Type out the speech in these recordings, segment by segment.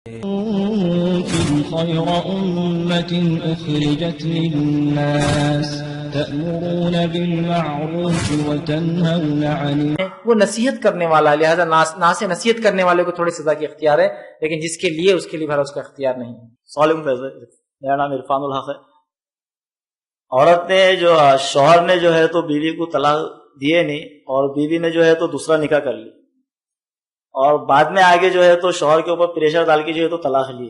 كنتم خير أمة أخرجت للناس تأمرون بالمعروف وتنهون عن وہ نصیحت کرنے والا ہے، لہذا ناس نصیحت کرنے والے کو تھوڑی سزا کی اختیار ہے، لیکن جس کے لیے اس کے لیے بھلا اس کا اختیار نہیں ہے۔ سوال میرا نام عرفان الحق ہے۔ عورت نے جو شوہر نے جو ہے تو بیوی کو طلاق دیے نہیں، اور بیوی نے جو ہے تو دوسرا نکاح کر لی، اور بعد میں آگے جو ہے تو شوہر کے اوپر پریشر ڈال کے جو ہے تو طلاق لی،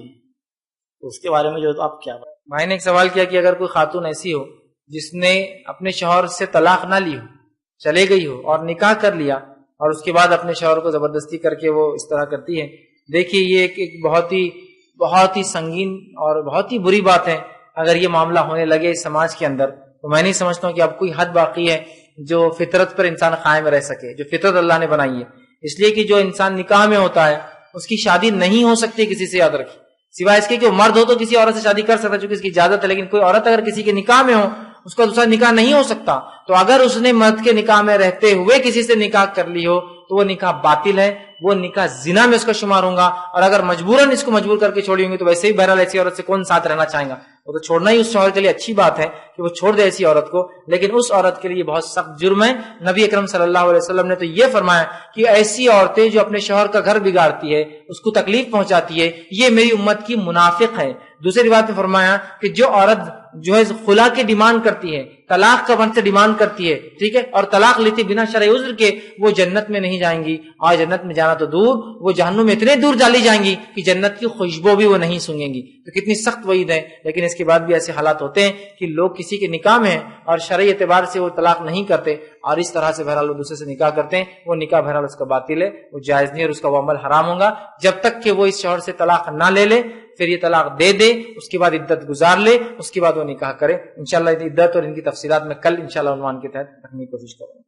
اس کے بارے میں جو ہے تو آپ کیا بات؟ میں نے ایک سوال کیا کہ اگر کوئی خاتون ایسی ہو جس نے اپنے شوہر سے طلاق نہ لی ہو، چلے گئی ہو اور نکاح کر لیا، اور اس کے بعد اپنے شوہر کو زبردستی کر کے وہ اس طرح کرتی ہے، دیکھیے یہ ایک بہت ہی سنگین اور بہت ہی بری بات ہے۔ اگر یہ معاملہ ہونے لگے سماج کے اندر تو میں نہیں سمجھتا ہوں کہ اب کوئی حد باقی ہے جو فطرت پر انسان قائم رہ سکے، جو فطرت اللہ نے بنائی ہے۔ اس لیے کہ جو انسان نکاح میں ہوتا ہے اس کی شادی نہیں ہو سکتی کسی سے، یاد رکھیے، سوائے اس کے کہ وہ مرد ہو تو کسی عورت سے شادی کر سکتا ہے چونکہ اس کی اجازت ہے، لیکن کوئی عورت اگر کسی کے نکاح میں ہو اس کا دوسرا نکاح نہیں ہو سکتا۔ تو اگر اس نے مرد کے نکاح میں رہتے ہوئے کسی سے نکاح کر لی ہو تو وہ نکاح باطل ہے، وہ نکاح زنا میں اس کا شمار ہوگا، اور اگر مجبوراً اس کو مجبور کر کے چھوڑی ہوں گی تو ویسے ہی بہرحال ایسی عورت سے کون ساتھ رہنا چاہیں گا، وہ تو چھوڑنا ہی اس شوہر کے لیے اچھی بات ہے کہ وہ چھوڑ دے ایسی عورت کو، لیکن اس عورت کے لیے بہت سخت جرم ہے۔ نبی اکرم صلی اللہ علیہ وسلم نے تو یہ فرمایا کہ ایسی عورتیں جو اپنے شوہر کا گھر بگاڑتی ہے، اس کو تکلیف پہنچاتی ہے، یہ میری امت کی منافق ہے۔ دوسری روایت میں فرمایا کہ جو عورت جو ہے خلا کی ڈیمانڈ کرتی ہے، طلاق کا من سے ڈیمانڈ کرتی ہے، ٹھیک ہے، اور طلاق لیتی بنا شرعی عذر کے، وہ جنت میں نہیں جائیں گی، اور جنت میں جانا تو دور، وہ جہنم میں اتنے دور ڈالی جائیں گی کہ جنت کی خوشبو بھی وہ نہیں سونگیں گی۔ تو کتنی سخت وعید ہے، لیکن اس کے بعد بھی ایسے حالات ہوتے ہیں کہ لوگ کسی کے نکاح میں ہیں اور شرعی اعتبار سے وہ طلاق نہیں کرتے، اور اس طرح سے بہرحال وہ دوسرے سے نکاح کرتے ہیں، وہ نکاح بہرحال اس کا باطل ہے، وہ جائز نہیں، اور اس کا وہ عمل حرام ہوگا جب تک کہ وہ اس شوہر سے طلاق نہ لے لے، پھر یہ طلاق دے دے، اس کے بعد عدت گزار لے، اس کے بعد وہ نکاح کرے۔ انشاءاللہ عدت اور ان کی تفصیلات میں کل انشاءاللہ عنوان کے تحت رکھنے کی کوشش کروں گا۔